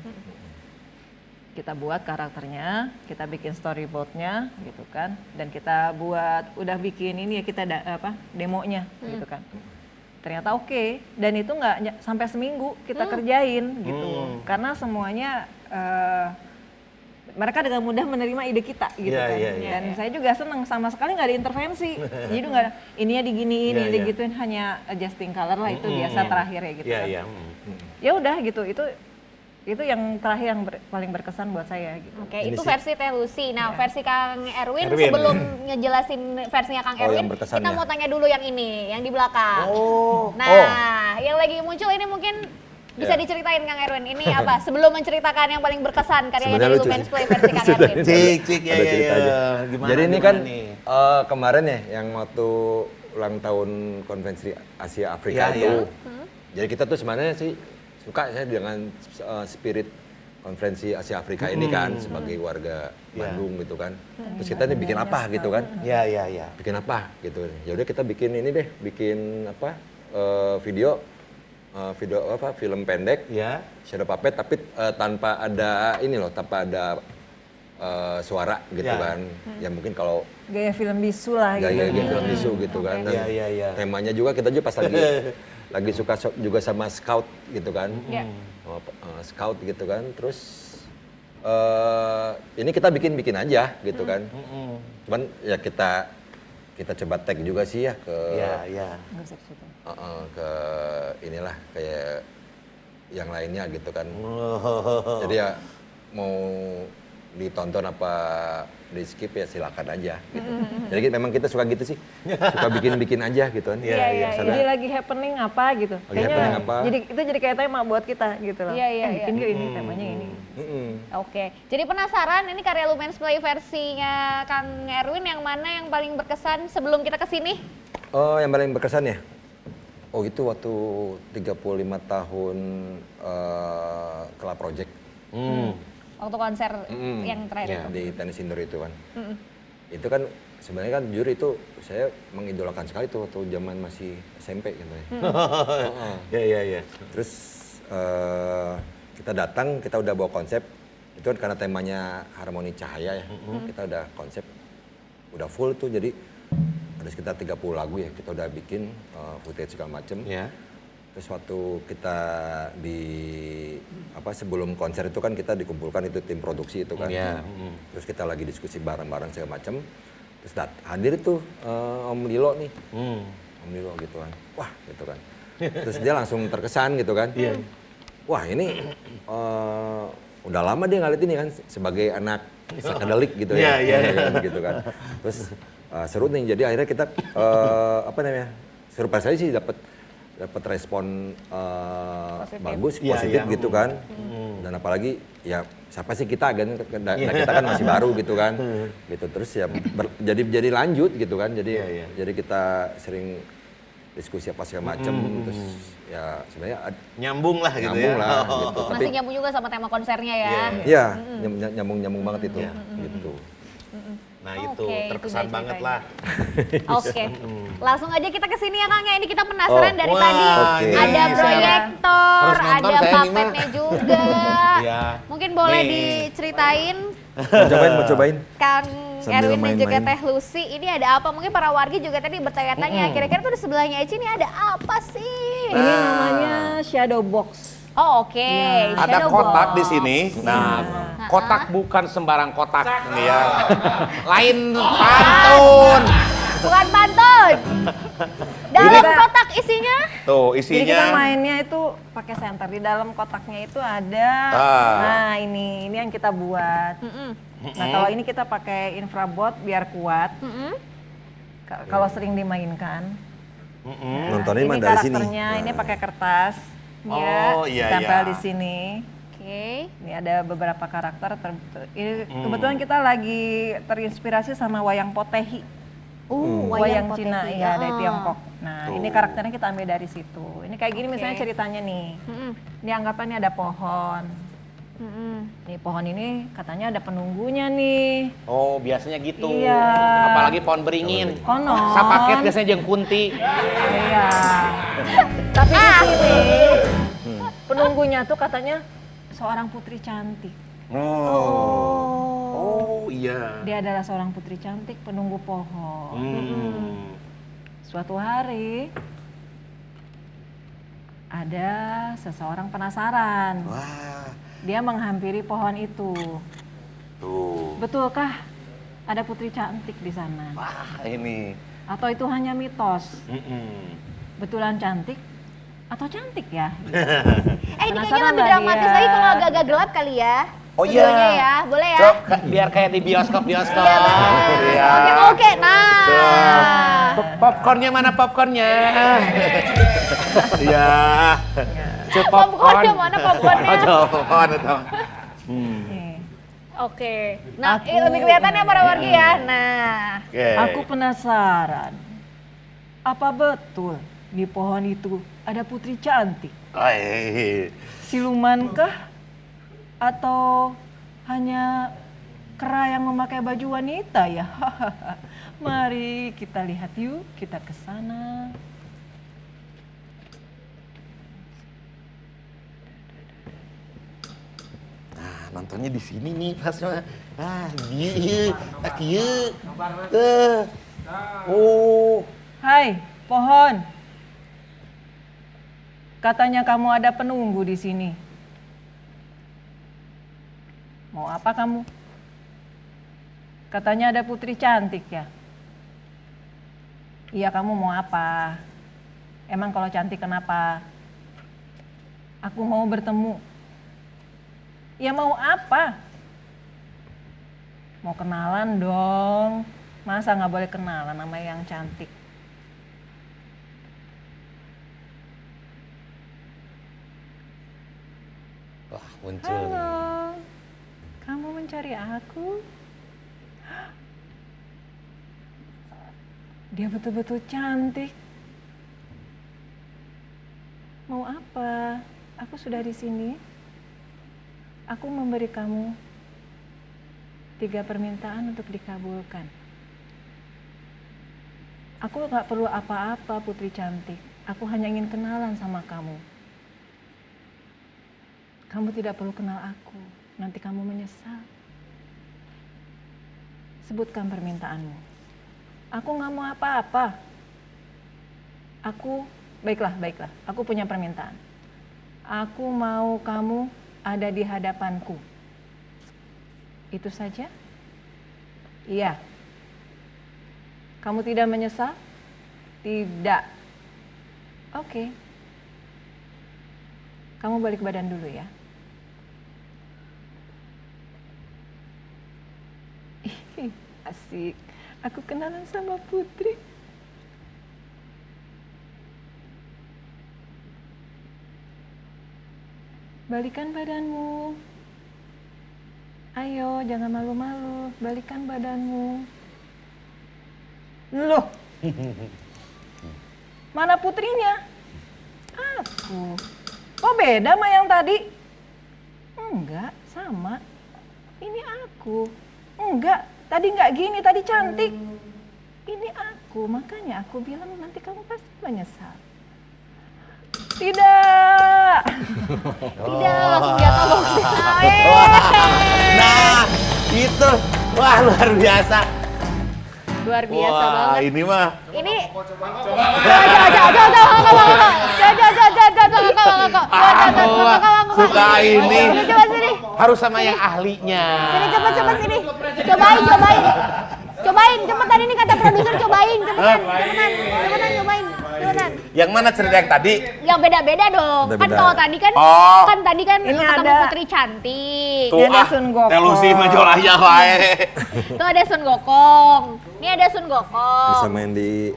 Kita buat karakternya, kita bikin storyboardnya gitu kan. Dan kita udah bikin ini ya, kita demonya gitu kan. Ternyata oke, dan itu nggak sampai seminggu kita kerjain gitu, karena semuanya mereka dengan mudah menerima ide kita gitu kan. Dan saya juga seneng, sama sekali nggak ada intervensi, jadi nggak ininya diginiin, ini digituin, hanya adjusting color lah, itu biasa terakhir ya gitu kan. Ya udah gitu, itu yang terakhir yang paling berkesan buat saya gitu. Oke, itu versi Teh Lucy. Nah, versi Kang Erwin sebelum ngejelasin versinya Kang Erwin, kita mau tanya dulu yang ini, yang di belakang. Yang lagi muncul ini mungkin bisa diceritain Kang Erwin, ini apa? Sebelum menceritakan yang paling berkesan karyanya dari Lumens Play versi Kang Erwin. Cik, ya. Gimana, jadi ini kan kemarin ya, yang waktu ulang tahun konvensi Asia Afrika itu. Jadi kita tuh sebenarnya sih suka saya dengan spirit konferensi Asia Afrika ini kan sebagai warga Bandung gitu kan. Terus kita nih bikin apa gitu kan? Iya. Bikin apa gitu. Ya udah kita bikin ini deh, bikin apa? Video film pendek. Ya. Shadow puppet tapi tanpa ada ini loh, tanpa ada suara gitu kan. Ya mungkin kalau Gaya film bisu lah gitu. gaya film bisu gitu kan. Dan temanya juga kita juga pas lagi suka juga sama scout gitu kan. Scout gitu kan. Terus ini kita bikin aja gitu kan. Cuman ya kita coba tag juga sih ya ke ke inilah kayak yang lainnya gitu kan. Jadi ya mau ditonton apa di skip ya silakan aja gitu. Jadi memang kita suka gitu sih. Suka bikin aja gitu kan. Iya. Jadi lagi happening apa gitu. Happening apa. Jadi kayak tema buat kita gitu loh. Bikin yuk ini temanya ini. Oke. Jadi penasaran ini karya Lumens Play versinya Kang Erwin yang mana yang paling berkesan sebelum kita ke sini? Oh, yang paling berkesan ya? Oh, itu waktu 35 tahun Club Project. Waktu konser yang terakhir itu. Di Tenis Indoor itu kan. Itu kan sebenarnya kan jujur itu saya mengidolakan sekali tuh waktu zaman masih SMP gitu ya. Iya. Terus kita datang, kita udah bawa konsep. Itu kan karena temanya harmoni cahaya ya. Kita udah konsep, udah full tuh. Jadi ada sekitar 30 lagu ya. Kita udah bikin footage segala macem. Terus waktu kita sebelum konser itu kan kita dikumpulkan itu tim produksi itu kan. Terus kita lagi diskusi bareng-bareng segala macem. Terus hadir tuh Om Lilo nih. Om Lilo gitu kan. Wah gitu kan. Terus dia langsung terkesan gitu kan. Wah ini udah lama dia ngeliat ini kan sebagai anak psychedelic gitu ya. Gitu kan. Terus seru nih. Jadi akhirnya kita surprise aja sih dapat respon bagus, positif gitu kan. Dan apalagi ya siapa sih kita kan, kita kan masih baru gitu kan. Gitu terus ya jadi lanjut gitu kan. Jadi kita sering diskusi apa segala macem. Terus ya sebenarnya nyambung lah gitu gitu. Masih nyambung juga sama tema konsernya ya. Iya, nyambung banget itu gitu. Nah itu terkesan banget lah. Oke, langsung aja kita kesini ya Kang ya. Ini kita penasaran dari tadi. Ada proyektor, ada puppetnya juga. Mungkin boleh diceritain. Mau cobain. Kang Erwin dan juga Teh Lucy, ini ada apa? Mungkin para wargi juga tadi bertanya-tanya, kira-kira tuh di sebelahnya Eci ini ada apa sih? Ini namanya shadow box. Oh oke. Ada kotak di sini. Nah, kotak bukan sembarang kotak nih ya. Lain pantun. Bukan pantun. Dalam kotak isinya? Tuh isinya. Jadi kita mainnya itu pakai senter. Di dalam kotaknya itu ada. Nah ini yang kita buat. Nah kalau ini kita pakai infraboard biar kuat. Kalau sering dimainkan. Nontonnya ini dari sini. karakternya ini pakai kertas. Tempel di sini. Ini ada beberapa karakter. Kebetulan kita lagi terinspirasi sama wayang Potehi. Wayang Cina ya dari Tiongkok. Nah ini karakternya kita ambil dari situ. Ini kayak gini misalnya ceritanya nih. Ini anggapannya ada pohon. Nih pohon ini katanya ada penunggunya nih. Oh biasanya gitu. Iya. Apalagi pohon beringin. Konon. Sapaket biasanya jeung kunti. Iya. Tapi di sini penunggunya tuh katanya seorang putri cantik. Oh iya. Dia adalah seorang putri cantik penunggu pohon. Suatu hari ada seseorang penasaran. Dia menghampiri pohon itu. Betulkah ada putri cantik di sana? Wah ini. Atau itu hanya mitos? Betulan cantik atau cantik ya? Ini kayaknya lebih dramatis lagi kalau agak-agak gelap kali ya. Oh iya. Ya, boleh ya? Biar kayak di bioskop. Oke, nah. Popcornnya mana popcornnya? Iya. Popcornnya mana popcornya? Popcorn itu. Oke. Nah, lebih kelihatan ya para wargi ya. Nah. Aku penasaran. Apa betul di pohon itu ada putri cantik? Silumankah? Atau hanya kera yang memakai baju wanita ya? Mari kita lihat yuk, kita ke sana. Nah, nontonnya di sini nih pas mah. Ah, ieu, tak ieu. Oh. Hai, pohon. Katanya kamu ada penunggu di sini. Mau apa kamu? Katanya ada putri cantik ya? Iya, kamu mau apa? Emang kalau cantik kenapa? Aku mau bertemu. Ya mau apa? Mau kenalan dong. Masa nggak boleh kenalan sama yang cantik? Wah, muncul. Halo, kamu mencari aku? Dia betul-betul cantik. Mau apa? Aku sudah di sini. Aku memberi kamu 3 permintaan untuk dikabulkan. Aku gak perlu apa-apa, putri cantik. Aku hanya ingin kenalan sama kamu. Kamu tidak perlu kenal aku. Nanti kamu menyesal. Sebutkan permintaanmu. Aku gak mau apa-apa. Baiklah. Aku punya permintaan. Aku mau kamu ada di hadapanku. Itu saja? Iya. Kamu tidak menyesal? Tidak. Oke. Kamu balik badan dulu ya. Asik. Aku kenalan sama Putri. Balikan badanmu. Ayo, jangan malu-malu. Balikan badanmu. Loh. Mana putrinya? Aku. Oh, beda sama yang tadi? Enggak, sama. Ini aku. Enggak, tadi enggak gini, tadi cantik. Ini aku, makanya aku bilang nanti kamu pasti menyesal. Tidak. Tidak, langsung jatuh boxnya. Nah, itu. Wah, luar biasa. Luar biasa Wah, banget. ini mah. Ini Suka ini. Coba sini. Harus sama yang ahlinya. Sini cepet sini. Cobain, cepetan ini kata produser cobain, cepetan cobain. Yang mana cerita yang tadi? Yang beda-beda dong. Kan Beda-beda. kalau tadi kan Oh. Ini ketemu ada- putri cantik. Tuh ada Sun Gokong. telusi menjual aja wae. Tuh ada Sun Gokong. Ini ada Sun Gokong. Bisa main di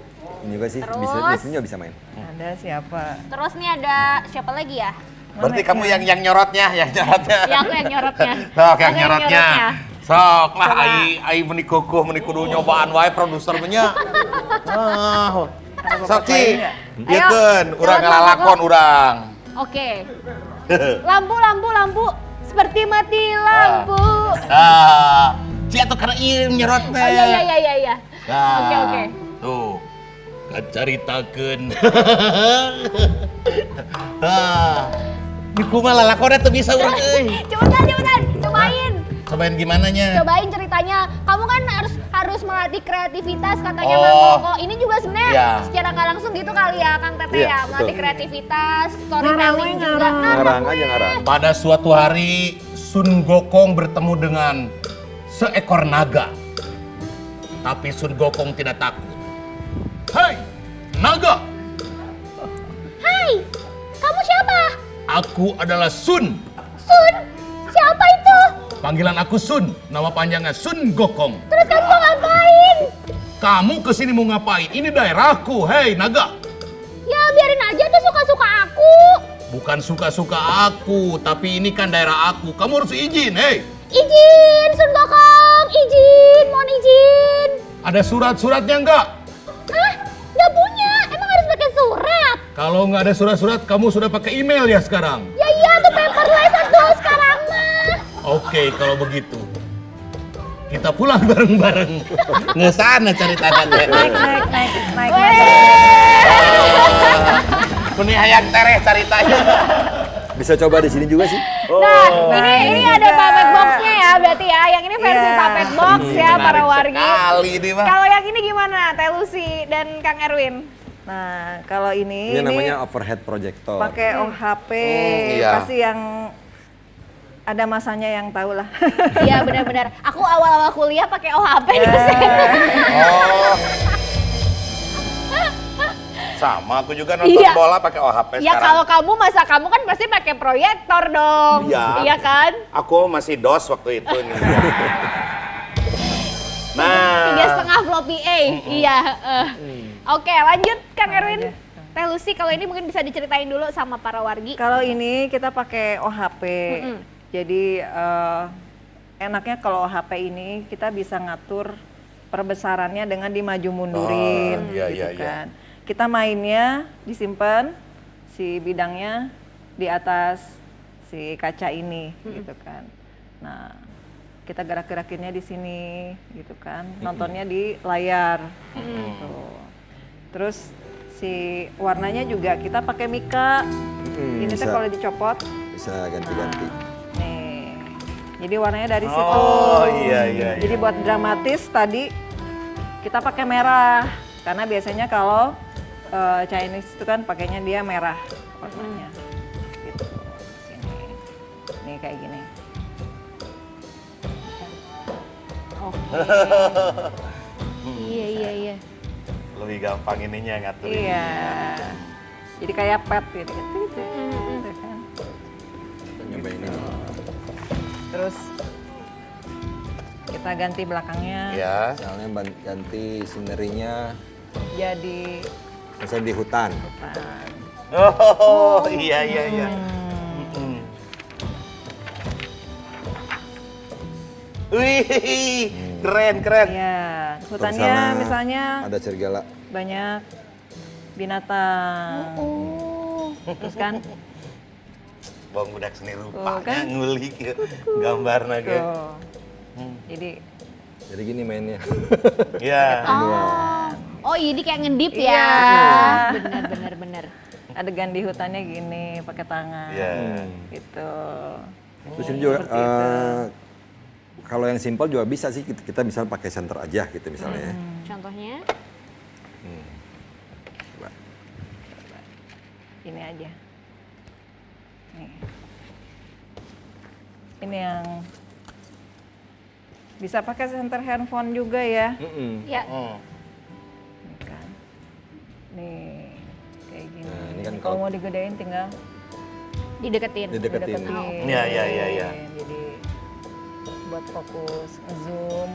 ini juga sih, bisa di sini juga bisa main. Ada siapa? Terus nih ada siapa lagi ya? Berarti kamu yang nyorotnya. Ya aku yang nyorotnya. Sok yang Aku nyorotnya. Sok lah ai meuni kukuh meuni kudu nyobaan wae produser nya. Sok Ci. Iekeun urang ngalalakon urang. Oke. Lampu. Seperti mati lampu. Ci atuh kana ieu nyerot teh. Oh iya. Oke. Tuh. Kacaritakeun. Di kumaha lalakonnya tuh bisa urang euy. Cepetan, cobain. Cobain gimana nya? Cobain ceritanya. Kamu kan harus melatih kreativitas katanya Oh. Mang Koko. Ini juga sebenarnya Iya. secara nggak langsung gitu kali ya Kang Tete Iya, ya, melatih betul. kreativitas, storytelling juga. Ngarang aja ngarang. Pada suatu hari Sun Gokong bertemu dengan seekor naga. Tapi Sun Gokong tidak takut. Hai, naga! Hai, kamu siapa? Aku adalah Sun. Sun? Siapa itu? Panggilan aku Sun, nama panjangnya Sun Gokong. Terus kamu mau ngapain? Kamu kesini mau ngapain? Ini daerahku, hei naga. Ya biarin aja tuh suka-suka aku. Bukan suka-suka aku, tapi ini kan daerah aku. Kamu harus izin, hei. Izin, Sun Gokong, izin, mohon izin. Ada surat-suratnya enggak? Hah? Nggak punya, emang harus pakai surat? Kalau nggak ada surat-surat, kamu sudah pakai email ya sekarang? Ya iya tuh paperless tuh sekarang mah. Oke, kalau begitu kita pulang bareng-bareng. Ngesana cari tangannya. Naik. Meni hayang tereh ceritanya. Bisa coba di sini juga sih. Nah, ini ada puppet box-nya ya berarti ya. Yang ini versi puppet box ya para wargi. Sekali ini mah. Kalau yang ini gimana Teh Lucy dan Kang Erwin? Nah, kalau ini Ini namanya overhead projector. pakai OHP, iya. pasti yang ada masanya yang tahu lah. Iya benar-benar. Aku awal-awal kuliah pakai OHP di sini. Oh. Sama, aku juga nonton Iya. bola pakai OHP Ya sekarang. kalau kamu kan pasti pakai proyektor dong. Iya. Iya kan? Aku masih DOS waktu itu nih. Nah. 3,5 floppy A. Iya. Oke, lanjut Kang Erwin. Teh Lucy, kalau ini mungkin bisa diceritain dulu sama para wargi. Kalau ini kita pakai OHP. Jadi enaknya kalau OHP ini kita bisa ngatur perbesarannya dengan dimaju mundurin iya, gitu iya, kan. Kita mainnya disimpan si bidangnya di atas si kaca ini gitu kan. Nah, kita gerak-gerakinnya di sini gitu kan. Nontonnya di layar. Gitu. Terus si warnanya juga kita pakai mika. Ini tuh bisa. kalau dicopot Bisa ganti-ganti. nih. Jadi warnanya dari situ. Oh, iya. Jadi buat dramatis tadi kita pakai merah karena biasanya kalau Chinese itu kan pakainya dia merah warnanya. Gitu. Sini. Nih kayak gini. Iya. Lebih gampang ininya ngaturin. Iya. Jadi kayak pet gitu. Gitu kan. Kita nyobain ini. Terus kita ganti belakangnya. Ya. Misalnya ganti scenery-nya, Jadi misalnya di hutan. Oh, iya. Wih, keren. ya Atau hutannya misalnya ada serigala. banyak binatang. Terus kan Bang budak seni rupanya kan? ngulik ya, gambarna ge. tuh. Jadi gini mainnya. Iya. Oh, ini kayak ngedip ya. Iya. Bener. adegan di hutannya gini pakai tangan. Iya. Gitu. Terus ini juga Seperti itu. kalau yang simpel juga bisa sih, kita misalnya pakai center aja gitu misalnya. Contohnya? Coba. Ini aja. Nih. Ini yang bisa pakai center handphone juga ya. Ya. Nih kan. Nih kayak gini. Nah, ini kan kalau mau digedein tinggal Dideketin. Dideketin. Iya. Jadi buat fokus ngezoom.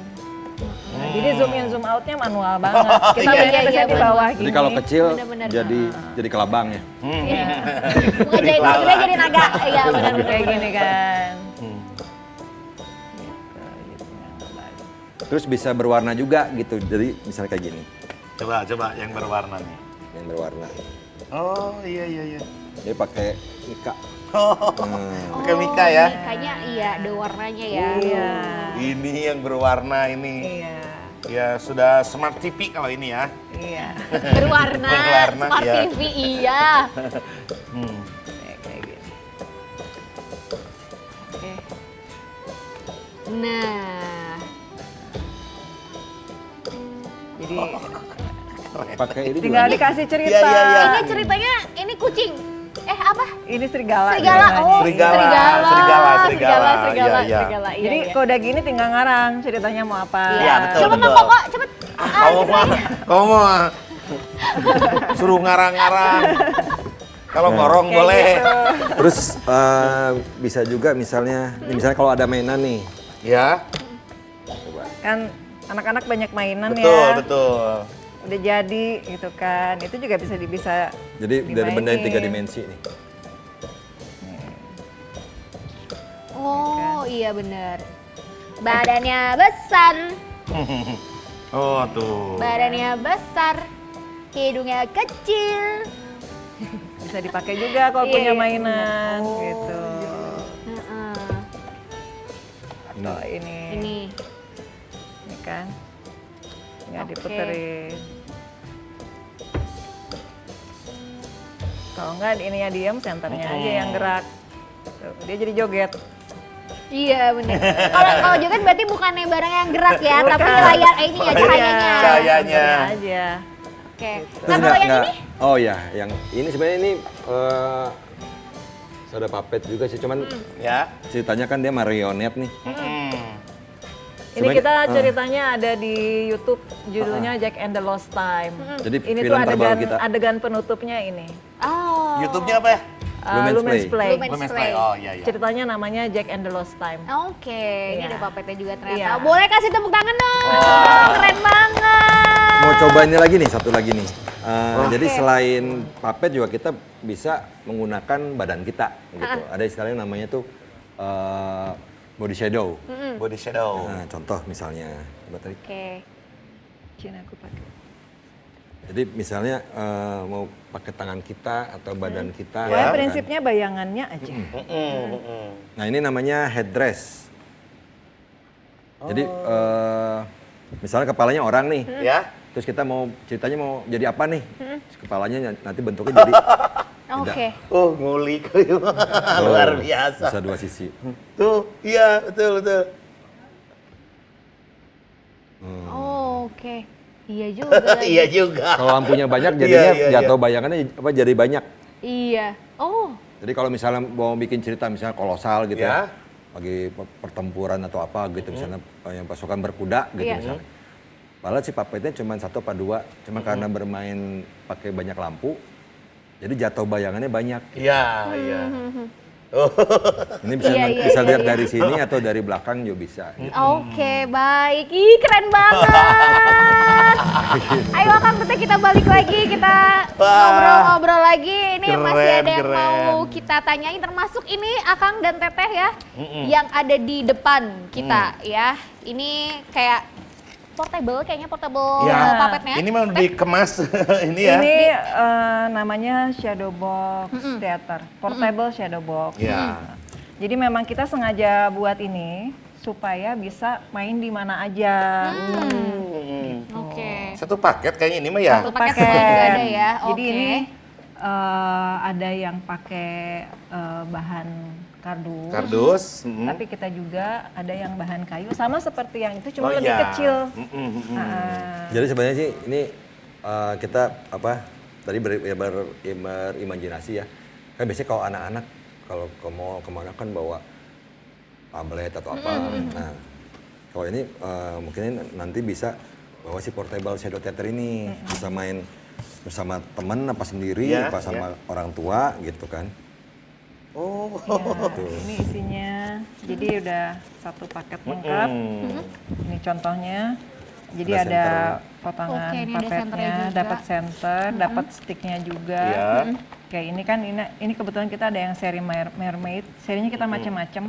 Nah, jadi zoom in zoom outnya manual banget. Kita mainnya biasanya di bawah gini. Jadi kalau kecil Bener-bener. jadi kelabang ya. Iya. Bukan jadi naga, jadi naga. Iya, benar Kayak gini kan. Terus bisa berwarna juga gitu. Jadi misalnya kayak gini, Coba yang berwarna nih. yang berwarna. Oh, iya. Jadi pakai mika. Pakai mika ya. Mikanya iya, ada warnanya ya. Iya. Ini yang berwarna ini. Iya. Ya sudah smart TV kalau ini ya. Iya. Berwarna, Berwarna, Smart iya. TV iya. Kayak gini. Oke. Nah, Jadi Pakai ini tinggal juga. dikasih cerita. Iya. ini ceritanya ini kucing. Apa? Ini serigala. Serigala. namanya. Oh, Serigala. Iya. Iya, Jadi iya. kalau udah gini tinggal ngarang ceritanya mau apa. Iya, betul. Coba Mang Koko, cepet. Kamu mah suruh ngarang-ngarang. Kalau ngorong Kayak boleh. gitu. Terus bisa juga misalnya kalau ada mainan nih. Ya, Kan anak-anak banyak mainan betul. ya. Udah jadi gitu kan. Itu juga bisa Jadi dari benda yang 3 dimainin. dimensi nih. Oh, iya bener. Badannya besar, Oh tuh. badannya besar, hidungnya kecil. Bisa dipakai juga kalau Iya, punya iya. mainan gitu. Heeh. Tuh, ini kan. Tinggal diputerin. Kalau enggak ininya diam, senternya aja yang gerak. Tuh, dia jadi joget. Iya bener. Kalau joget berarti bukannya barang yang gerak ya, Bukan. tapi layar ini ya cahayanya. Cahayanya. Senternya aja. Oke. Terus Nah kalau yang ini? Oh ya, yang ini sebenarnya ini soda puppet juga sih, cuman Ya. ceritanya kan dia marionet nih. Ini kita ceritanya ada di YouTube, judulnya Jack and the Lost Time. Jadi Ini film tuh terbaru kita. adegan penutupnya ini. Oh. YouTube-nya apa ya? Lumen's Play. Lumen's Play. Oh iya iya. Ceritanya namanya Jack and the Lost Time. Oke, ini Iya. ada puppetnya juga ternyata. Iya. Boleh kasih tepuk tangan dong. Keren banget. Mau coba ini lagi nih, satu lagi nih. Jadi selain puppet juga kita bisa menggunakan badan kita gitu. Ada istilahnya namanya tuh body shadow. Body shadow. Nah, contoh misalnya, coba tadi. Oke. Cina aku pakai. Jadi misalnya mau pakai tangan kita atau badan kita. Pokoknya kan. prinsipnya bayangannya aja. Nah ini namanya headdress. Jadi misalnya kepalanya orang nih, Ya. terus kita mau ceritanya mau jadi apa nih? Terus kepalanya nanti bentuknya jadi Oke. Oh, ngulik. Luar biasa. bisa dua sisi. Tuh, iya, betul betul. Oh, oke. Iya juga. Iya juga. Kalau lampunya banyak jadinya Iya, iya, jatuh bayangannya apa jadi banyak. Iya. Oh. Jadi kalau misalnya mau bikin cerita misalnya kolosal gitu Ya. ya, lagi pertempuran atau apa gitu misalnya yang pasukan berkuda gitu Iya. misalnya. Padahal si puppetnya cuma 1 apa 2, cuma karena bermain pakai banyak lampu, jadi jatuh bayangannya banyak. Iya, iya. Ini bisa Iya, iya, bisa iya, lihat iya. dari sini atau dari belakang juga bisa. Gitu. Oke, baik. Ih, keren banget. Ayo Kang Teteh kita balik lagi, kita ngobrol-ngobrol lagi. Ini masih Keren, ada yang keren. mau kita tanyain, termasuk ini Akang dan Teteh ya, yang ada di depan kita ya. Ini kayak portable, kayaknya portable Ya. puppetnya. Ini mau dikemas ini ya. Ini namanya shadow box theater, portable shadow box. Ya. Jadi memang kita sengaja buat ini supaya bisa main di mana aja. Oke. Satu paket kayaknya ini mah ya. Satu paket semua juga ada ya. Jadi Oke. ini ada yang pakai bahan kardus. Kardus. Tapi kita juga ada yang bahan kayu, sama seperti yang itu, cuma Oh, lebih iya. kecil. Mm-mm. Jadi sebenarnya sih ini kita apa tadi berimajinasi ya. Kan biasanya kalau anak-anak kalau ke mall kemana kan bawa tablet atau apa. Nah kalau ini mungkin nanti bisa bawa si portable shadow theater ini bisa main bersama teman apa sendiri Ya, apa sama orang tua gitu kan. Oh. Ya, ini isinya, jadi udah satu paket lengkap. Ini contohnya. Jadi Ada ada center. potongan Oke, ini ada senternya puppetnya, juga. dapat center, dapat sticknya juga. Iya. Kayak ini kan, ini kebetulan kita ada yang seri mermaid, serinya kita macam-macam.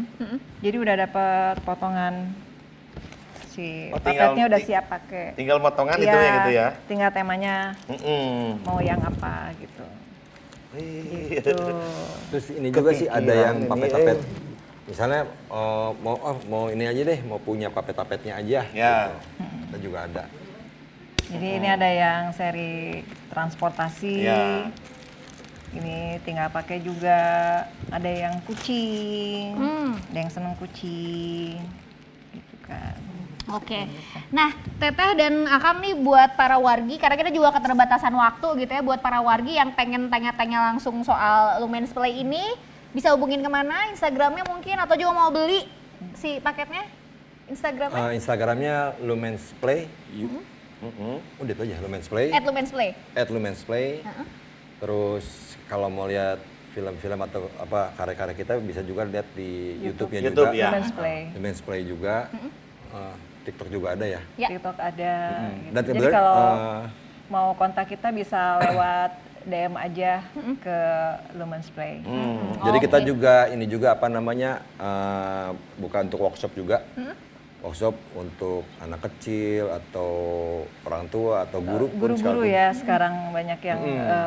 Jadi udah dapat potongan si Oh, tinggal puppetnya udah siap pakai. Tinggal motongan Iya, itu ya gitu ya. Tinggal temanya mau yang apa gitu. Gitu. Terus ini juga sih ada Kepikiran yang ini, papet-papet. Misalnya mau ini aja deh, mau punya papet-papetnya aja. Ya. Gitu. Kita juga ada. Jadi ini ada yang seri transportasi. Ya. Ini tinggal pakai juga. Ada yang kucing. Ada yang seneng kucing. Gitu kan. Oke. Nah, Teteh dan Akang nih buat para wargi, karena kita juga keterbatasan waktu gitu ya, buat para wargi yang pengen tanya-tanya langsung soal Lumen's Play ini, bisa hubungin kemana? Instagramnya mungkin, atau juga mau beli si paketnya? Instagramnya? Instagramnya Lumen's Play. Udah itu aja Lumen's Play. @Lumen's Play. @Lumen's Play. Terus kalau mau lihat film-film atau apa karya-karya kita bisa juga lihat di YouTube-nya YouTube, juga. ya. Lumen's Play. Lumen's Play juga. TikTok juga ada ya. Ya. TikTok ada. Gitu. Dan Jadi kebetulan, kalau mau kontak kita bisa lewat DM aja ke Lumen's Play. Jadi kita juga ini juga apa namanya bukan untuk workshop juga. workshop untuk anak kecil atau orang tua atau guru pun Guru-guru sekalipun. ya sekarang banyak yang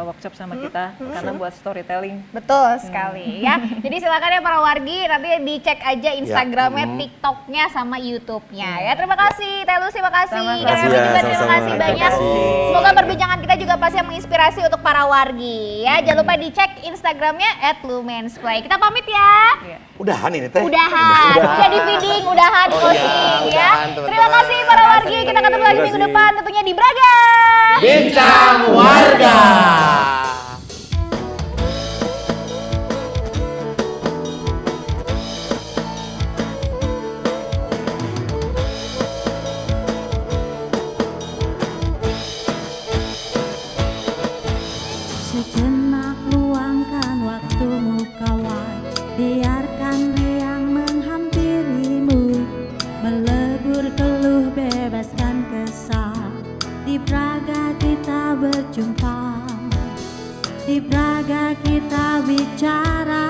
workshop sama kita karena buat storytelling. Betul sekali ya. Jadi silakan ya para wargi nanti dicek aja Instagramnya, TikToknya sama YouTube-nya ya. Terima kasih Teh Lucy, makasih. Sama-sama. Kak Erwin juga terima sama-sama. kasih Terima banyak. kasih. Semoga perbincangan kita juga pasti yang menginspirasi untuk para wargi ya. Jangan lupa dicek Instagramnya @lumensplay. Kita pamit ya. Udahan ini teh. Udahan. Udah di feeding, udahan Oh closing iya, ya. udahan, teman-teman. Terima kasih para wargi. Kita ketemu lagi minggu depan tentunya di Braga. Bincang Warga. Sejenak luangkan waktumu kawan, biarkan riang menghampirimu, melebur keluh bebaskan kesal. Di Braga kita berjumpa, di Braga kita bicara.